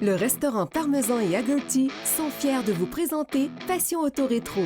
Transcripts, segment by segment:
Le restaurant Parmesan et Haggerty sont fiers de vous présenter Passion Auto Rétro.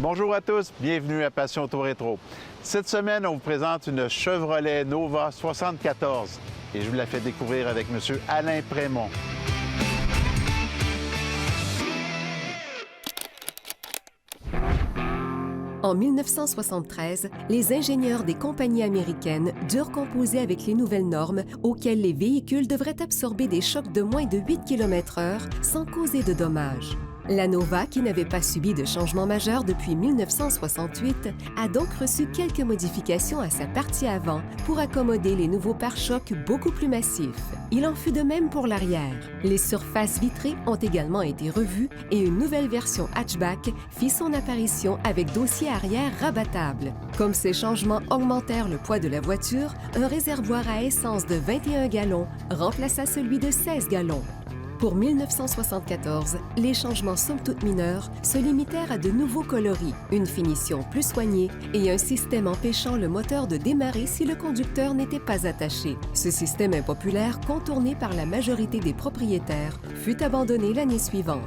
Bonjour à tous, bienvenue à Passion Auto Rétro. Cette semaine, on vous présente une Chevrolet Nova 74 et je vous la fais découvrir avec M. Alain Prémont. En 1973, les ingénieurs des compagnies américaines durent composer avec les nouvelles normes auxquelles les véhicules devraient absorber des chocs de moins de 8 km/h sans causer de dommages. La Nova, qui n'avait pas subi de changement majeur depuis 1968, a donc reçu quelques modifications à sa partie avant pour accommoder les nouveaux pare-chocs beaucoup plus massifs. Il en fut de même pour l'arrière. Les surfaces vitrées ont également été revues et une nouvelle version hatchback fit son apparition avec dossier arrière rabattable. Comme ces changements augmentèrent le poids de la voiture, un réservoir à essence de 21 gallons remplaça celui de 16 gallons. Pour 1974, les changements somme toute mineurs se limitèrent à de nouveaux coloris, une finition plus soignée et un système empêchant le moteur de démarrer si le conducteur n'était pas attaché. Ce système impopulaire, contourné par la majorité des propriétaires, fut abandonné l'année suivante.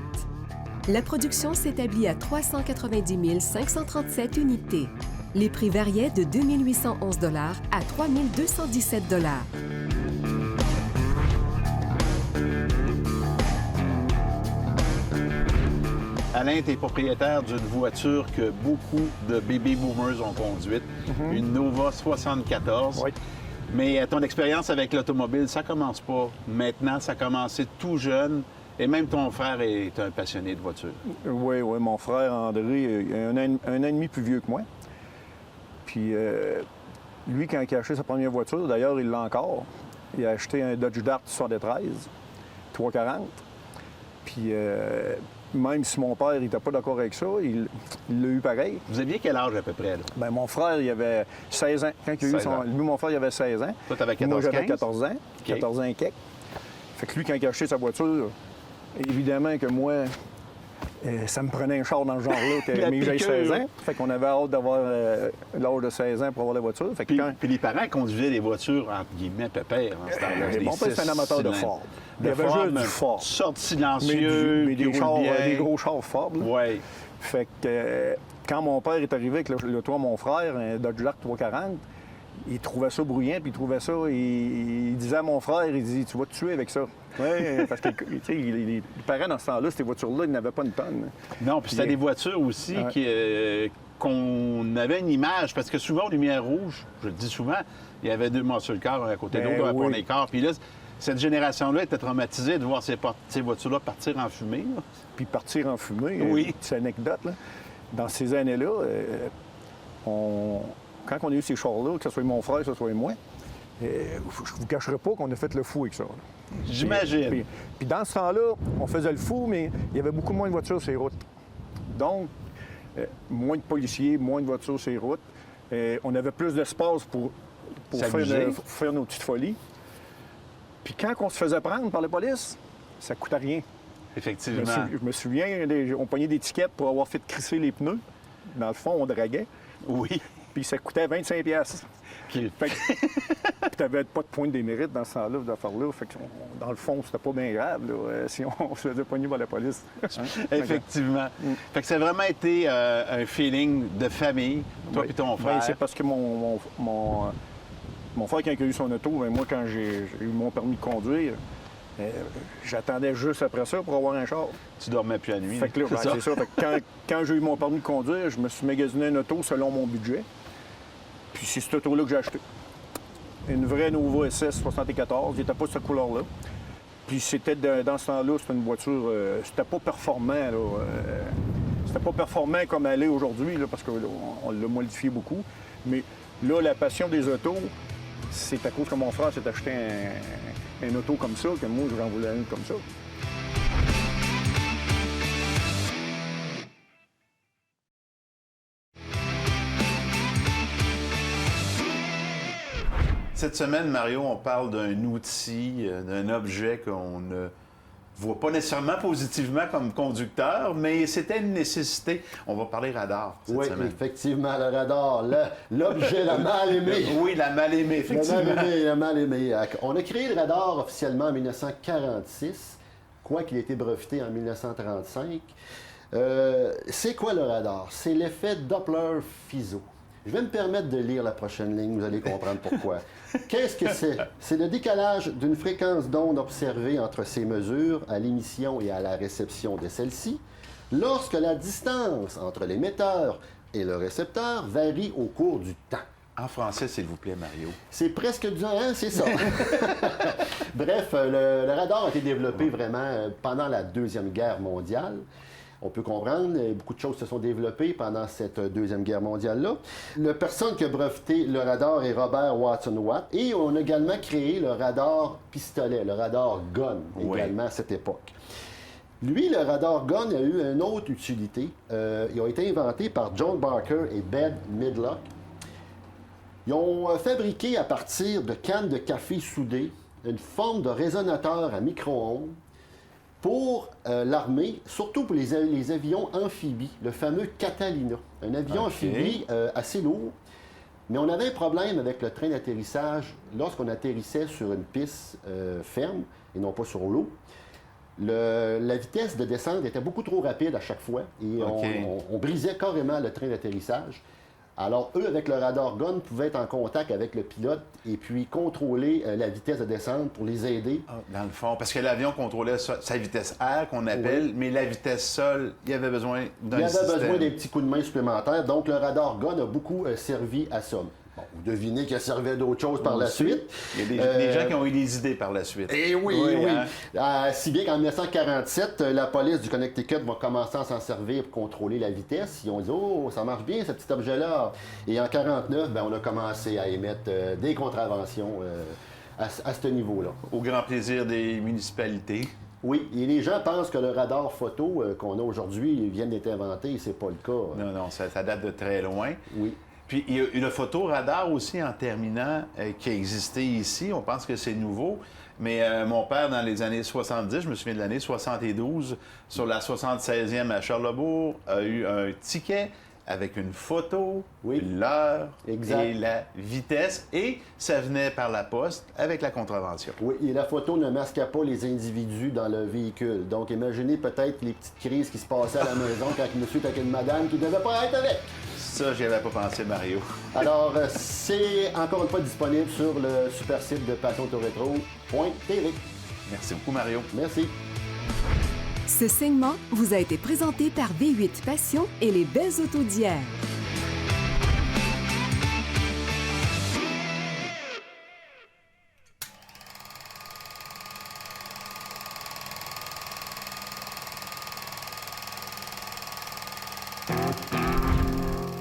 La production s'établit à 390 537 unités. Les prix variaient de 2 811 $ à 3 217 $. Alain, tu es propriétaire d'une voiture que beaucoup de baby boomers ont conduite, une Nova 74. Oui. Mais ton expérience avec l'automobile, ça commence pas maintenant, ça a commencé tout jeune. Et même ton frère est un passionné de voiture. Oui, mon frère André est un an et demi plus vieux que moi. Puis lui, quand il a acheté sa première voiture, d'ailleurs, il l'a encore, il a acheté un Dodge Dart 73, 340. Puis même si mon père n'était pas d'accord avec ça, il l'a eu pareil. Vous aviez quel âge à peu près, là? Bien, mon frère, il avait 16 ans. Quand il a eu lui, mon frère, il avait 16 ans. Toi, t'avais 14 Moi, j'avais 15? 14 ans. Okay. 14 ans et quelques. Fait que lui, quand il a acheté sa voiture, évidemment que moi, ça me prenait un char dans ce genre-là, mais j'ai 16 ans. Fait qu'on avait hâte d'avoir l'âge de 16 ans pour avoir la voiture. Fait que Puis les parents conduisaient des voitures, entre guillemets, pépères, en ce temps-là. Mon père, c'était un amateur de Ford. Il y avait juste du Ford. Sorte silencieux, mais des gros chars Ford. Oui. Fait que quand mon père est arrivé avec le toit de mon frère, un Dodge Dart 340, il trouvait ça bruyant, puis il trouvait ça... Il disait à mon frère, il dit « Tu vas te tuer avec ça. » Oui, parce que les parents, dans ce temps-là, ces voitures-là, ils n'avaient pas une tonne. Non, puis c'était des voitures aussi qu'on avait une image, parce que souvent, aux lumières rouges, je le dis souvent, il y avait deux muscle cars à côté de l'autre, un pont cars. Puis là, cette génération-là était traumatisée de voir ces voitures-là partir en fumée. Là. Puis partir en fumée, oui. C'est une anecdote, là. Dans ces années-là, quand on a eu ces chars-là, que ce soit mon frère, que ce soit moi, je ne vous cacherai pas qu'on a fait le fou avec ça. J'imagine. Puis dans ce temps-là, on faisait le fou, mais il y avait beaucoup moins de voitures sur les routes. Donc, moins de policiers, moins de voitures sur les routes. On avait plus d'espace pour faire nos petites folies. Puis quand on se faisait prendre par la police, ça ne coûtait rien. Effectivement. Je me souviens, on pognait des tickets pour avoir fait crisser les pneus. Dans le fond, on draguait. Oui. Puis ça coûtait 25 $. Okay. Fait que tu n'avais pas de point de démérite dans ce temps-là, d'affaires-là. Fait que dans le fond, c'était pas bien grave là, si on se faisait pogner par la police. Effectivement. Fait que ça a vraiment été un feeling de famille, toi et ton frère. Bien, c'est parce que mon frère, quand il a eu son auto, bien, moi, quand j'ai eu mon permis de conduire, j'attendais juste après ça pour avoir un char. Tu dormais plus la nuit. Fait que là, c'est ça. Fait que quand j'ai eu mon permis de conduire, je me suis magasiné un auto selon mon budget. Puis c'est cet auto-là que j'ai acheté. Une vraie Nova SS 74. Il n'était pas de cette couleur-là. Puis c'était dans ce temps-là, c'était une voiture... c'était pas performant, là. C'était pas performant comme elle est aujourd'hui, là, parce qu'on l'a modifié beaucoup. Mais Là, la passion des autos, c'est à cause que mon frère s'est acheté un auto comme ça, que moi, j'en voulais une comme ça. Cette semaine, Mario, on parle d'un outil, d'un objet qu'on ne voit pas nécessairement positivement comme conducteur, mais c'était une nécessité. On va parler radar cette semaine. Oui, effectivement, le radar, l'objet, la mal-aimée. Oui, la mal-aimée, effectivement. La mal-aimée. On a créé le radar officiellement en 1946, quoiqu'il ait été breveté en 1935. C'est quoi le radar? C'est l'effet Doppler-Fizeau. Je vais me permettre de lire la prochaine ligne, vous allez comprendre pourquoi. Qu'est-ce que c'est? C'est le décalage d'une fréquence d'onde observée entre ces mesures à l'émission et à la réception de celle-ci, lorsque la distance entre l'émetteur et le récepteur varie au cours du temps. En français, s'il vous plaît, Mario. C'est presque du... Hein, c'est ça. Bref, le radar a été développé vraiment pendant la Deuxième Guerre mondiale. On peut comprendre, beaucoup de choses se sont développées pendant cette Deuxième Guerre mondiale-là. La personne qui a breveté le radar est Robert Watson-Watt. Et on a également créé le radar pistolet, le radar gun, également à cette époque. Lui, le radar gun a eu une autre utilité. Il a été inventé par John Barker et Bed Midlock. Ils ont fabriqué à partir de cannes de café soudées une forme de résonateur à micro-ondes pour l'armée, surtout pour les avions amphibies, le fameux Catalina. Un avion amphibie assez lourd, mais on avait un problème avec le train d'atterrissage lorsqu'on atterrissait sur une piste ferme et non pas sur l'eau. La vitesse de descente était beaucoup trop rapide à chaque fois et on brisait carrément le train d'atterrissage. Alors, eux, avec le radar gun, pouvaient être en contact avec le pilote et puis contrôler la vitesse de descente pour les aider. Dans le fond, parce que l'avion contrôlait sa vitesse air, qu'on appelle, mais la vitesse sol, il y avait besoin d'un système. Il y avait besoin des petits coups de main supplémentaires. Donc, le radar gun a beaucoup servi à ça. Bon, vous devinez qu'il servait d'autres choses par la suite. Il y a des gens qui ont eu des idées par la suite. Eh oui. Hein? Si bien qu'en 1947, la police du Connecticut va commencer à s'en servir pour contrôler la vitesse. Ils ont dit « Oh, ça marche bien, ce petit objet-là ». Et en 1949, on a commencé à émettre des contraventions à ce niveau-là. Au grand plaisir des municipalités. Oui, et les gens pensent que le radar photo qu'on a aujourd'hui vient d'être inventé, et c'est pas le cas. Non, ça date de très loin. Oui. Puis il y a une photoradar aussi en terminant qui a existé ici. On pense que c'est nouveau. Mais mon père, dans les années 70, je me souviens de l'année 72, sur la 76e à Charlesbourg, a eu un ticket avec une photo, l'heure et la vitesse. Et ça venait par la poste avec la contravention. Oui, et la photo ne masquait pas les individus dans le véhicule. Donc imaginez peut-être les petites crises qui se passaient à la maison quand monsieur était avec une madame qui ne devait pas être avec. Ça, j'y avais pas pensé, Mario. Alors, c'est encore une fois disponible sur le super site de passionautorétro.tv. Merci beaucoup, Mario. Merci. Ce segment vous a été présenté par V8 Passion et les belles autos d'hier.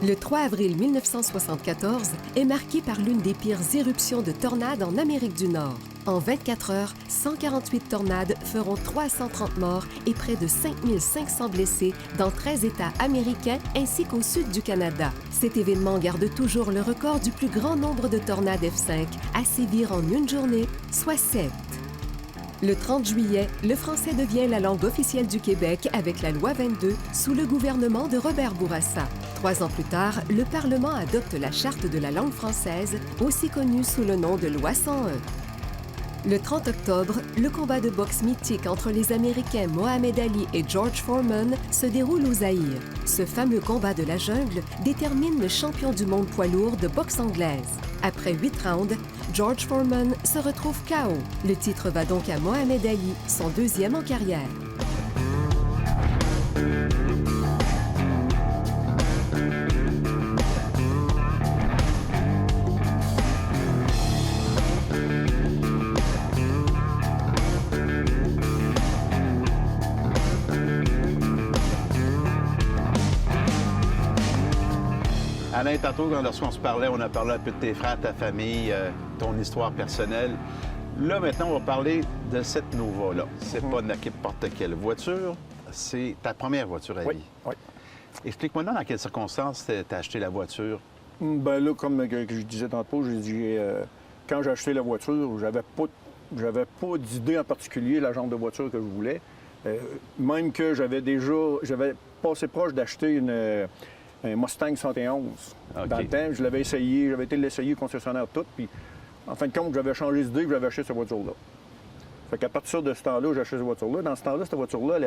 Le 3 avril 1974 est marqué par l'une des pires éruptions de tornades en Amérique du Nord. En 24 heures, 148 tornades feront 330 morts et près de 5500 blessés dans 13 États américains ainsi qu'au sud du Canada. Cet événement garde toujours le record du plus grand nombre de tornades F5 à sévir en une journée, soit 7. Le 30 juillet, le français devient la langue officielle du Québec avec la loi 22 sous le gouvernement de Robert Bourassa. 3 ans plus tard, le Parlement adopte la Charte de la langue française, aussi connue sous le nom de loi 101. Le 30 octobre, le combat de boxe mythique entre les Américains Mohamed Ali et George Foreman se déroule au Zaïre. Ce fameux combat de la jungle détermine le champion du monde poids lourd de boxe anglaise. Après 8 rounds, George Foreman se retrouve KO. Le titre va donc à Mohamed Ali, son 2e en carrière. Alain, tantôt, lorsqu'on se parlait, on a parlé un peu de tes frères, ta famille, ton histoire personnelle. Là, maintenant, on va parler de cette Nova-là. C'est pas n'importe quelle voiture, c'est ta première voiture à vie. Oui. Explique-moi dans quelles circonstances tu as acheté la voiture. Ben là, comme je disais tantôt, j'ai dit, quand j'ai acheté la voiture, j'avais pas d'idée en particulier, la genre de voiture que je voulais. Même que j'avais passé proche d'acheter un Mustang 111. OK. Dans le temps, je l'avais essayé, j'avais été l'essayer concessionnaire tout, puis en fin de compte, j'avais changé d'idée et j'avais acheté cette voiture-là. Fait qu'à partir de ce temps-là, j'ai acheté cette voiture-là. Dans ce temps-là, cette voiture-là,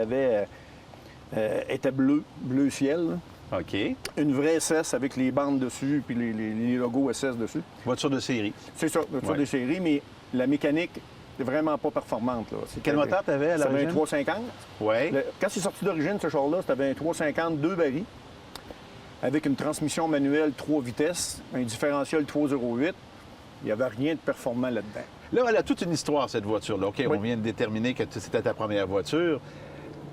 elle était bleu ciel. Là. OK. Une vraie SS avec les bandes dessus puis les logos SS dessus. Voiture de série. C'est ça, voiture de série, mais la mécanique est vraiment pas performante. Là. Quel moteur tu avais à l'origine? l'origine? C'était un 350. Oui. Quand c'est sorti d'origine, ce char-là, c'était un 350 2 barils avec une transmission manuelle 3 vitesses, un différentiel 308. Il n'y avait rien de performant là-dedans. Là, elle a toute une histoire, cette voiture-là. OK, Oui. on vient de déterminer que c'était ta première voiture,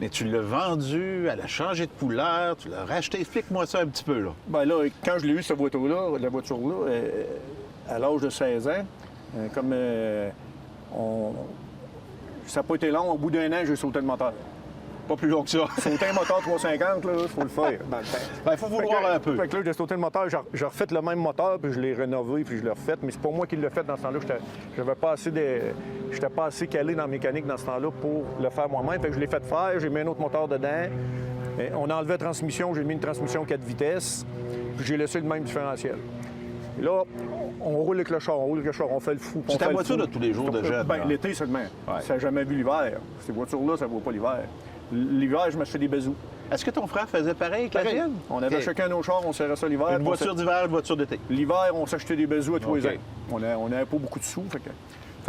mais tu l'as vendue, elle a changé de couleur, tu l'as rachetée. Explique-moi ça un petit peu, là. Bien là, quand je l'ai eu, cette voiture-là, à l'âge de 16 ans, ça n'a pas été long. Au bout d'un an, j'ai sauté le moteur. Pas plus long que ça. Sauter un moteur 350, il faut le faire dans le temps. Il faut vouloir un peu. Fait que là, j'ai sauté le moteur, j'ai refait le même moteur, puis je l'ai rénové, puis je l'ai refait. Mais c'est pas moi qui l'ai fait dans ce temps-là. J'étais pas assez calé dans la mécanique dans ce temps-là pour le faire moi-même. Fait que je l'ai fait faire, j'ai mis un autre moteur dedans. Et on a enlevé la transmission, j'ai mis une transmission 4 vitesses, puis j'ai laissé le même différentiel. Et là, on roule avec le char, on fait le fou. C'est ta voiture de tous les jours de jeune. Bien, l'été seulement. Ouais. Ça n'a jamais vu l'hiver. Ces voitures-là, ça ne vaut pas l'hiver. L'hiver, je me fais des bazous. Est-ce que ton frère faisait pareil avec la tienne? On avait OK. chacun nos chars, on serrait ça l'hiver. Une voiture d'hiver, une voiture d'été. L'hiver, on s'achetait des bazous à tous les OK. ans. On n'avait pas beaucoup de sous. Fait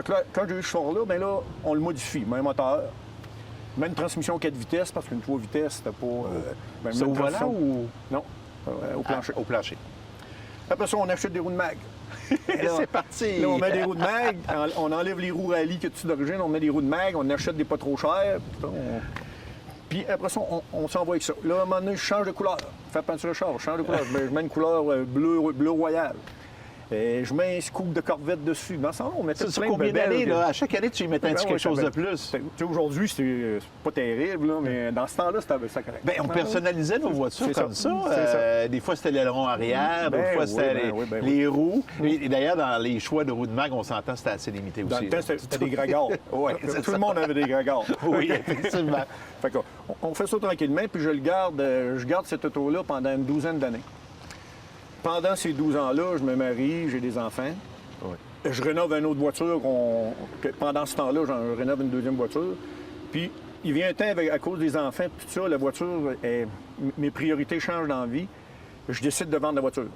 que là, quand j'ai eu ce char-là, bien là, on le modifie. Même moteur, même une transmission 4 vitesses, parce qu'une 3 vitesses, c'était pas... C'est au volant ou... Non, au plancher. Au plancher. Après ça, on achète des roues de mag. C'est parti! Là, on met des roues de mag, on enlève les roues rallye que tu d'origine, on met des roues de mag, on achète des pas trop chers. Puis après ça, on s'envoie avec ça. Là, à un moment donné, je change de couleur. Je fais peinture le char, je change de couleur. Je mets une couleur bleu royal. Et je mets un scoop de Corvette dessus. Dans ce temps-là, on mettait Sur plein de combien bébelles, d'années, là. là? À chaque année, tu y mettais un petit quelque chose de plus. Tu sais, aujourd'hui, c'est pas terrible, là, mais dans ce temps-là, c'était correct. Bien, on personnalisait nos voitures C'est comme ça. ça. C'est ça. Des fois, c'était l'aileron arrière, d'autres Ben fois, oui, c'était ben oui, ben les roues. Et d'ailleurs, dans les choix de roues de mag, on s'entend, c'était assez limité Dans aussi. le temps, c'était des gregards. Oui, Tout le monde avait des gregards. Oui, effectivement. Fait qu'on on fait ça tranquillement, puis je garde cette auto-là pendant une douzaine d'années. Pendant ces 12 ans-là, je me marie, j'ai des enfants. Oui. Je rénove une autre voiture. Pendant ce temps-là, j'en rénove une deuxième voiture. Puis, il vient un temps, à cause des enfants, tout ça, la voiture, mes priorités changent dans la vie. Je décide de vendre la voiture.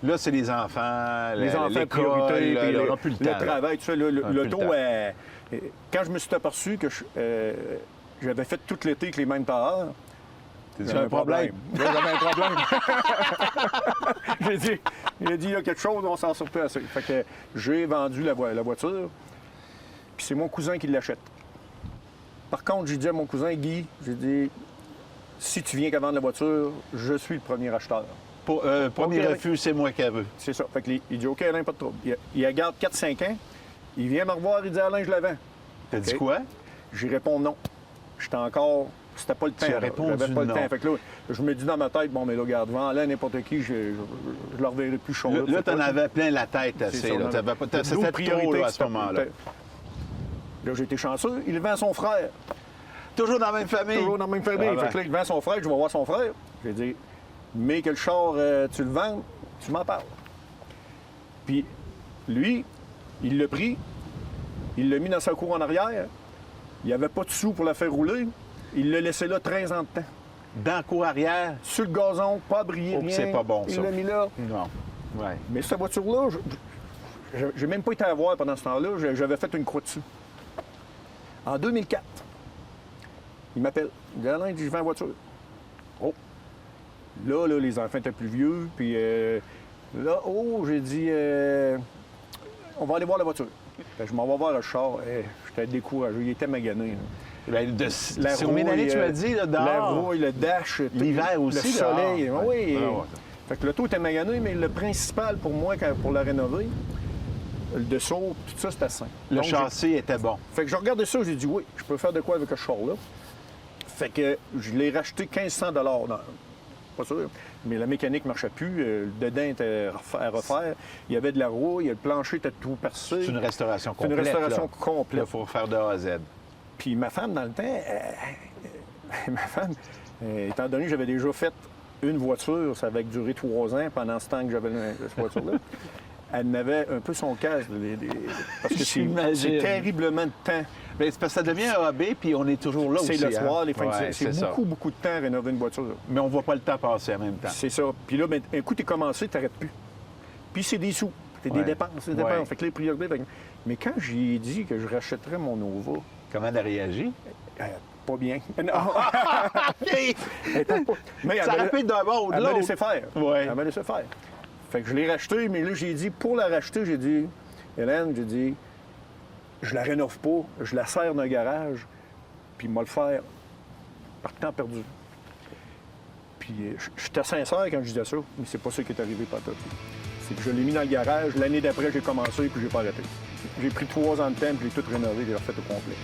Là, c'est les enfants, Les enfants, l'école, priorité, puis on n'a plus le temps. travail, tout ça. L'auto, plus le quand je me suis aperçu que j'avais fait tout l'été avec les mêmes tailleurs, T'as un problème. J'avais un problème. J'ai dit, il y a quelque chose, on s'en sort plus assez. Fait que j'ai vendu la voiture, puis c'est mon cousin qui l'achète. Par contre, j'ai dit à mon cousin, Guy, j'ai dit, si tu viens qu'à vendre la voiture, je suis le premier acheteur. Premier OK. refus, c'est moi qui veux. C'est ça. Fait que il dit, OK, Alain, pas de trouble. Il regarde 4-5 ans, il vient me revoir, il dit, Alain, je la vends. T'as dit OK. quoi? J'y réponds non. J'étais encore... C'était pas le temps. Tu as là. répondu J'avais pas le non. temps. Fait que là, je me dis dans ma tête, bon, mais là, regarde, vends-la à n'importe qui, je le reverrai plus chaud. Là, t'en avais plein la tête assez. Là. C'était trop là, à ce moment-là. Là, j'ai été chanceux. Il vend à son frère. Toujours dans la même famille. Toujours dans la même famille. Ah ben. Fait que là, il vend à son frère, je vais voir son frère. J'ai dit, mais que le char, tu le vends, tu m'en parles. Puis, lui, il l'a pris, il l'a mis dans sa cour en arrière. Il n'y avait pas de sous pour la faire rouler. Il l'a laissé là 13 ans de temps. Dans la cour arrière. Sur le gazon, pas brillé, Oh, rien. c'est pas bon, ça. Il l'a mis là. Non. Ouais. Mais cette voiture-là, j'ai même pas été à voir pendant ce temps-là. J'avais fait une croix dessus. En 2004, il m'appelle. Il dit, Alain, je vends la voiture. Oh. Là, les enfants étaient plus vieux. Puis là, j'ai dit, on va aller voir la voiture. Fait que je m'en vais voir le char. J'étais découragé. Il était magané. Là. Ben, c'est roue, combien d'années tu m'as dit, là, dehors? La roue, le dash, L'hiver aussi, le soleil. dehors. Oui. Ah, ouais. Fait que l'auto était magané, mais le principal pour moi, pour la rénover, le dessous, tout ça, c'était sain. Le Donc, châssis était bon. Fait que je regardais ça, j'ai dit oui, je peux faire de quoi avec ce char-là. Fait que je l'ai racheté 1500 $. Pas sûr. Mais la mécanique ne marchait plus. Le dedans était à refaire. Il y avait de la rouille, le plancher était tout percé. C'est une restauration C'est une complète. restauration Il complète. faut faire de A à Z. Puis ma femme, dans le temps, ma femme, étant donné que j'avais déjà fait une voiture, ça avait duré 3 ans pendant ce temps que j'avais cette voiture-là, elle n'avait un peu son casse. Parce que c'est terriblement de temps. Mais c'est parce que ça devient un hobby, puis on est toujours là aussi. C'est le soir, les fins de Ouais, semaine. C'est beaucoup de temps à rénover une voiture. Mais on ne voit pas le temps passer en même temps. C'est ça. Puis là, ben, un coup, tu es commencé, tu n'arrêtes plus. Puis c'est des sous. C'est des dépenses. Des dépenses. Ouais. Fait que les priorités. Mais quand j'ai dit que je rachèterais mon Nova, Comment elle a réagi? pas bien. Non. OK! Mais Ça aurait pu être d'un bord ou de elle m'a l'autre. laissé faire. Ouais. Elle m'a laissé faire. Fait que je l'ai racheté, mais là, j'ai dit, pour la racheter, j'ai dit, Hélène, j'ai dit, je la rénove pas, je la serre dans un garage, puis moi le faire par temps perdu. Puis j'étais sincère quand je disais ça, mais c'est pas ça qui est arrivé par tout. C'est que je l'ai mis dans le garage, l'année d'après, j'ai commencé, puis j'ai pas arrêté. J'ai pris 3 ans de temps, puis j'ai tout rénové, j'ai refait au complet.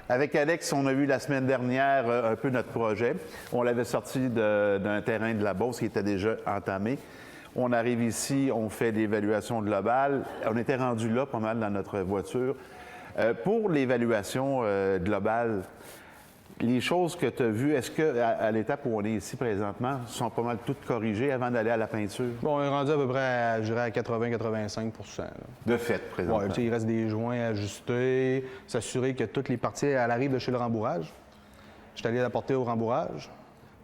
Avec Alex, on a vu la semaine dernière un peu notre projet. On l'avait sorti d'un terrain de la Beauce qui était déjà entamé. On arrive ici, on fait l'évaluation globale. On était rendu là pas mal dans notre voiture. Pour l'évaluation globale, les choses que tu as vues, est-ce qu'à l'étape où on est ici présentement, sont pas mal toutes corrigées avant d'aller à la peinture? Bon, on est rendu à peu près à, je dirais, à 80-85 là. De fait, présentement. Ouais, il reste des joints à ajuster, s'assurer que toutes les parties, elle arrive de chez le rembourrage. Je suis allé la porter au rembourrage.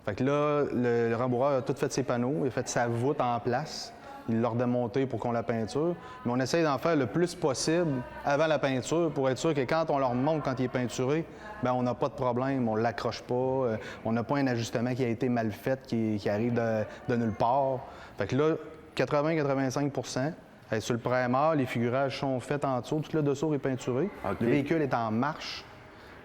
Fait que là, le rembourrage a tout fait ses panneaux, il a fait sa voûte en place. Il l'a redémonté pour qu'on la peinture. Mais on essaye d'en faire le plus possible avant la peinture pour être sûr que quand on leur montre quand il est peinturé, bien, on n'a pas de problème, on ne l'accroche pas, on n'a pas un ajustement qui a été mal fait, qui arrive de nulle part. Fait que là, 80-85 sur le primaire, les figurages sont faits en dessous, tout le dessous est peinturé. OK. Le véhicule est en marche.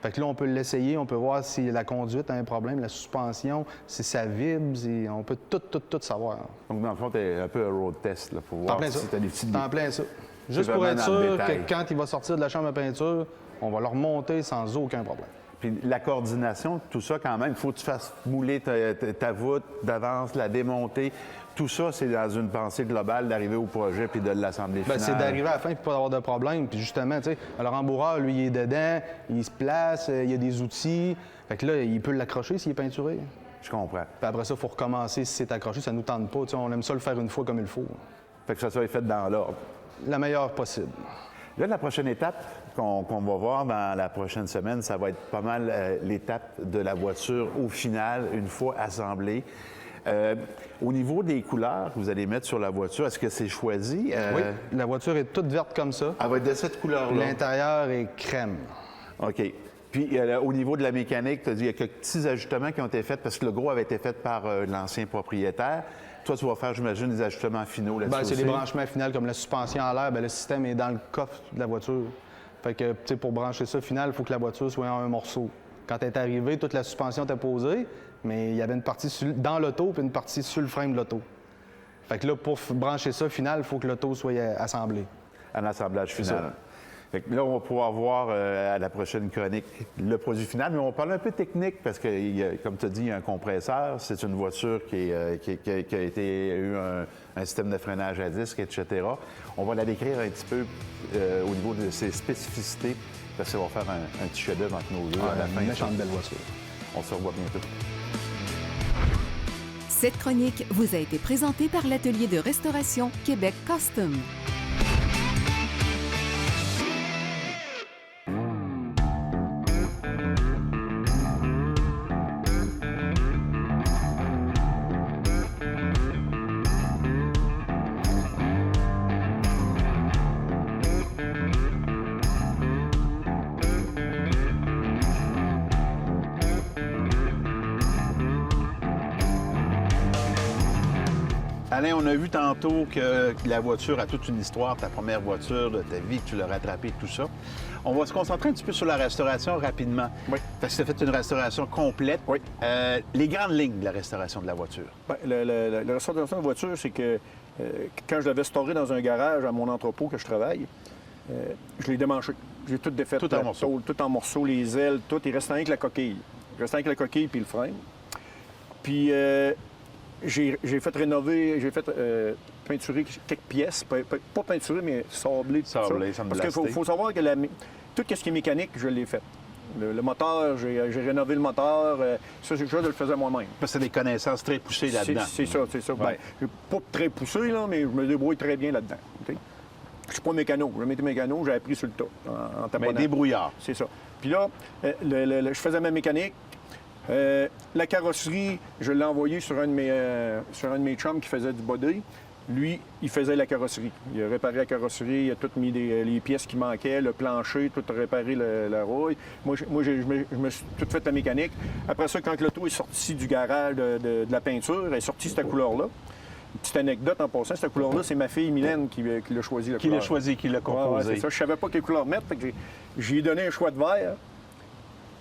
Fait que là, on peut l'essayer, on peut voir si la conduite a un problème, la suspension, si ça vibre, on peut tout savoir. Donc, dans le fond, tu es un peu un road test, là, pour voir si tu as des petites... T'en plein ça. Juste pour vraiment être dans le sûr détail. que quand il va sortir de la chambre à peinture, on va le remonter sans aucun problème. Puis la coordination, tout ça, quand même, il faut que tu fasses mouler ta voûte d'avance, la démonter. Tout ça, c'est dans une pensée globale d'arriver au projet puis de l'assembler Bien, finale. c'est d'arriver à la fin et pas avoir de problème. Puis justement, tu sais, le rembourreur, lui, il est dedans, il se place, il y a des outils. Fait que là, il peut l'accrocher s'il est peinturé. Je comprends. Puis après ça, il faut recommencer si c'est accroché. Ça nous tente pas. Tu sais, on aime ça le faire une fois comme il faut. Fait que ça soit fait dans l'ordre. La meilleure possible. Là, la prochaine étape qu'on va voir dans la prochaine semaine, ça va être pas mal l'étape de la voiture au final, une fois assemblée. Au niveau des couleurs que vous allez mettre sur la voiture, est-ce que c'est choisi? Oui, la voiture est toute verte comme ça. Elle va être de cette couleur-là. L'intérieur est crème. OK. Puis, au niveau de la mécanique, tu as dit qu'il y a quelques petits ajustements qui ont été faits parce que le gros avait été fait par l'ancien propriétaire. Toi, tu vas faire, j'imagine, des ajustements finaux là-dessus. Bien, c'est aussi. des branchements finaux comme la suspension à l'air. Bien, le système est dans le coffre de la voiture. Fait que, tu sais, pour brancher ça final, il faut que la voiture soit en un morceau. Quand elle est arrivée, toute la suspension était posée, mais il y avait une partie dans l'auto puis une partie sur le frame de l'auto. Fait que là, pour brancher ça final, il faut que l'auto soit assemblée. Un assemblage C'est final. ça. Fait que là, on va pouvoir voir à la prochaine chronique le produit final, mais on va parler un peu technique parce que, comme tu as dit, il y a un compresseur. C'est une voiture qui a eu un système de freinage à disque, etc. On va la décrire un petit peu au niveau de ses spécificités parce que ça va faire un petit chef-d'œuvre entre nos deux à la fin. Une méchante belle voiture. On se revoit bientôt. Cette chronique vous a été présentée par l'atelier de restauration Québec Custom. À Alain, on a vu tantôt que la voiture a toute une histoire, ta première voiture de ta vie, que tu l'as rattrapée, tout ça. On va se concentrer un petit peu sur la restauration rapidement. Oui. Parce que tu as fait une restauration complète. Oui. Les grandes lignes de la restauration de la voiture. Bien, la restauration de voiture, c'est que quand je l'avais storé dans un garage à mon entrepôt que je travaille, je l'ai démanché. J'ai tout défait. Tout en morceaux. Tout en morceaux, les ailes, tout. Il restait rien que la coquille. Il restait rien que la coquille puis le frein. Puis j'ai fait rénover, j'ai fait peinturer quelques pièces. Pas peinturer, mais sabler. Sablé, Parce qu'il faut savoir que tout ce qui est mécanique, je l'ai fait. Le moteur, j'ai rénové le moteur. Ça, je le faisais moi-même. Parce que tu as des connaissances très poussées là-dedans. C'est ça. Ouais. Ben, pas très poussé, là, mais je me débrouille très bien là-dedans. Okay? Je suis pas mécano. J'ai jamais été mécano, j'ai appris sur le tas, en taponnant. Mais débrouillard. C'est ça. Puis là, je faisais ma mécanique. La carrosserie, je l'ai envoyé sur un de mes chums qui faisait du body. Lui, il faisait la carrosserie. Il a réparé la carrosserie, il a tout mis les pièces qui manquaient, le plancher, tout réparé la rouille. Moi, je me suis tout fait la mécanique. Après ça, quand l'auto est sorti du garage de la peinture, elle est sortie cette couleur-là. Une petite anecdote en passant, cette couleur-là, c'est ma fille Mylène qui l'a choisi. Qui l'a choisi, qui l'a composé. Ouais, c'est ça. Je savais pas quelle couleur mettre. Fait que j'ai donné un choix de vert.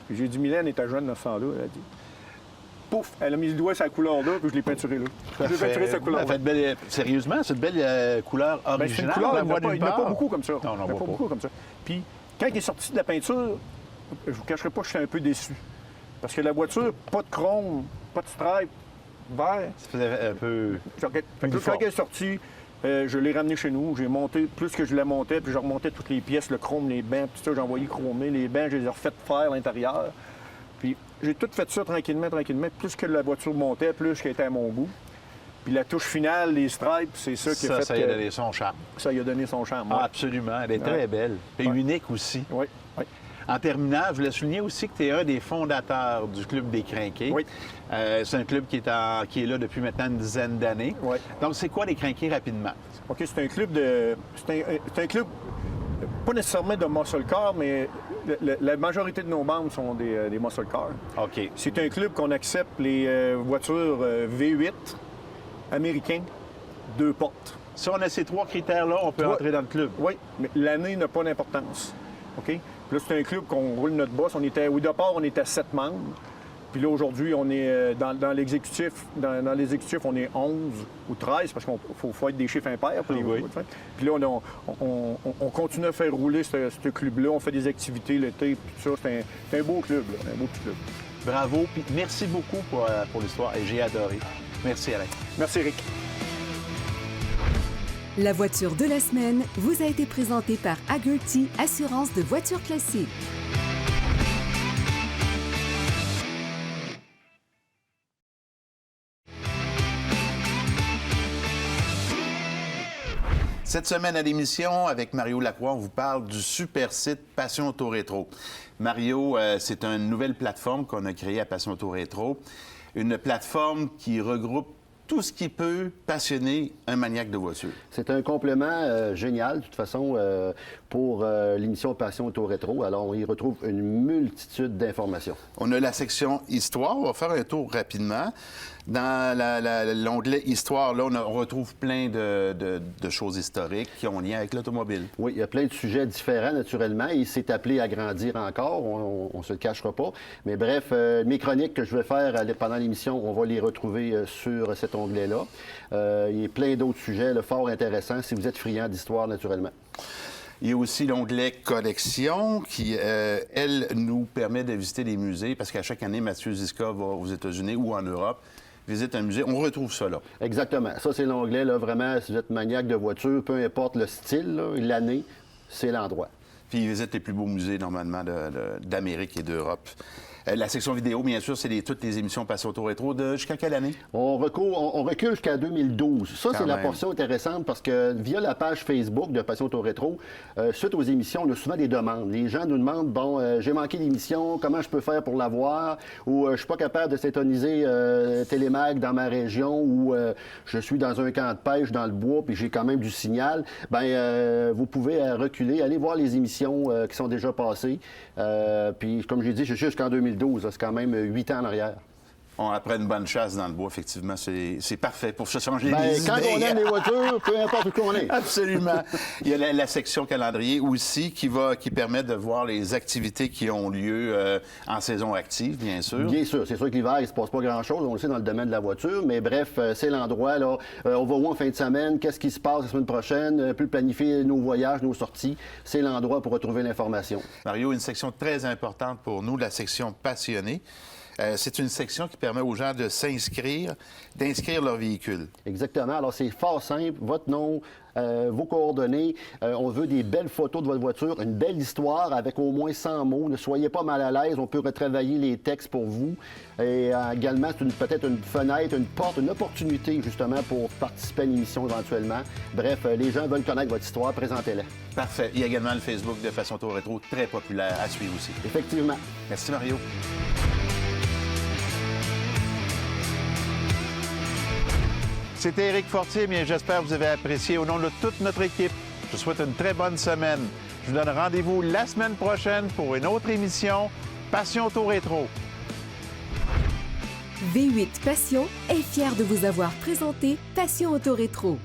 Puis j'ai dit, Mylène était jeune dans ce temps-là. Elle a dit, pouf, elle a mis le doigt sur la couleur-là, puis je l'ai peinturé là. Je l'ai peinturé cette couleur-là. Sérieusement, c'est une belle couleur originale. C'est une couleur, il n'y en a pas beaucoup comme ça. Non, il n'y en a pas beaucoup comme ça. Puis, quand il est sorti de la peinture, je ne vous cacherai pas que j'étais un peu déçu. Parce que la voiture, pas de chrome, pas de stripe, vert. Ça faisait un peu... Quand elle est sortie, je l'ai ramené chez nous. J'ai monté plus que je la montais, puis je remontais toutes les pièces, le chrome, les bancs, tout ça. J'ai envoyé chromer les bancs, je les ai refait faire à l'intérieur. Puis j'ai tout fait ça tranquillement. Plus que la voiture montait, plus qu'elle était à mon goût. Puis la touche finale, les stripes, c'est ça qui a fait ça lui a donné son charme. Ça lui a donné son charme. Ah, absolument. Elle est très belle. Et unique aussi. Oui. En terminant, je voulais souligner aussi que tu es un des fondateurs du Club des Crinqués. Oui. C'est un club qui est là depuis maintenant une dizaine d'années. Oui. Donc, c'est quoi les Crinqués rapidement? OK, c'est un club c'est un club, pas nécessairement de muscle car, mais la majorité de nos membres sont des muscle cars. OK. C'est un club qu'on accepte les voitures V8 américains, 2 portes. Si on a ces 3 critères-là, on peut entrer dans le club. Oui, mais l'année n'a pas d'importance. OK? Puis là, c'est un club qu'on roule notre boss. Au départ, on était 7 membres. Puis là, aujourd'hui, on est dans l'exécutif. Dans l'exécutif, on est 11 ou 13 parce qu'il faut être des chiffres impairs pour les voitures. Puis là, on continue à faire rouler ce club-là. On fait des activités l'été, tout ça. C'est un beau club, là, un beau petit club. Bravo. Puis merci beaucoup pour l'histoire. Et j'ai adoré. Merci, Alain. Merci, Eric. La voiture de la semaine vous a été présentée par Hagerty Assurance de voitures classiques. Cette semaine à l'émission, avec Mario Lacroix, on vous parle du super site Passion Auto Rétro. Mario, c'est une nouvelle plateforme qu'on a créée à Passion Auto Rétro. Une plateforme qui regroupe tout ce qui peut passionner un maniaque de voiture. C'est un complément génial, de toute façon, pour l'émission Passion Auto Rétro. Alors, on y retrouve une multitude d'informations. On a la section Histoire. On va faire un tour rapidement. Dans l'onglet Histoire, là, on retrouve plein de choses historiques qui ont lien avec l'automobile. Oui, il y a plein de sujets différents, naturellement. Il s'est appelé à grandir encore, on ne se le cachera pas. Mais bref, mes chroniques que je vais faire pendant l'émission, on va les retrouver sur cet onglet-là. Il y a plein d'autres sujets fort intéressants si vous êtes friand d'histoire, naturellement. Il y a aussi l'onglet Collection qui, elle, nous permet de visiter des musées parce qu'à chaque année, Mathieu Ziska va aux États-Unis ou en Europe, visite un musée. On retrouve ça là. Exactement. Ça, c'est l'onglet, là, vraiment, si vous êtes maniaque de voiture, peu importe le style, l'année, c'est l'endroit. Puis il visite les plus beaux musées, normalement, d'Amérique et d'Europe. La section vidéo, bien sûr, c'est toutes les émissions Passion Auto Rétro de jusqu'à quelle année? On recule jusqu'à 2012. Ça, c'est la portion intéressante parce que via la page Facebook de Passion Auto Rétro, suite aux émissions, on a souvent des demandes. Les gens nous demandent, bon, j'ai manqué l'émission, comment je peux faire pour la voir? Ou je suis pas capable de syntoniser Télémag dans ma région ou je suis dans un camp de pêche dans le bois puis j'ai quand même du signal. Bien, vous pouvez reculer, aller voir les émissions qui sont déjà passées. Puis, comme j'ai dit, je suis jusqu'en 2012. C'est quand même 8 ans en arrière. Après une bonne chasse dans le bois, effectivement, c'est parfait pour se changer les idées. Quand on aime les voitures, peu importe où on est. Absolument. Il y a la section calendrier aussi qui permet de voir les activités qui ont lieu en saison active, bien sûr. Bien sûr. C'est sûr que l'hiver, il ne se passe pas grand-chose, on le sait, dans le domaine de la voiture. Mais bref, c'est l'endroit, là. On va où en fin de semaine? Qu'est-ce qui se passe la semaine prochaine? Plus planifier nos voyages, nos sorties. C'est l'endroit pour retrouver l'information. Mario, une section très importante pour nous, la section passionnés. C'est une section qui permet aux gens de d'inscrire leur véhicule. Exactement. Alors, c'est fort simple. Votre nom, vos coordonnées. On veut des belles photos de votre voiture, une belle histoire avec au moins 100 mots. Ne soyez pas mal à l'aise. On peut retravailler les textes pour vous. Et également, c'est peut-être une fenêtre, une porte, une opportunité, justement, pour participer à une émission éventuellement. Bref, les gens veulent connaître votre histoire. Présentez-la. Parfait. Il y a également le Facebook de Passion Auto Rétro, très populaire à suivre aussi. Effectivement. Merci, Mario. C'était Éric Fortier, bien j'espère que vous avez apprécié. Au nom de toute notre équipe, je vous souhaite une très bonne semaine. Je vous donne rendez-vous la semaine prochaine pour une autre émission Passion Auto Rétro. V8 Passion est fier de vous avoir présenté Passion Auto Rétro.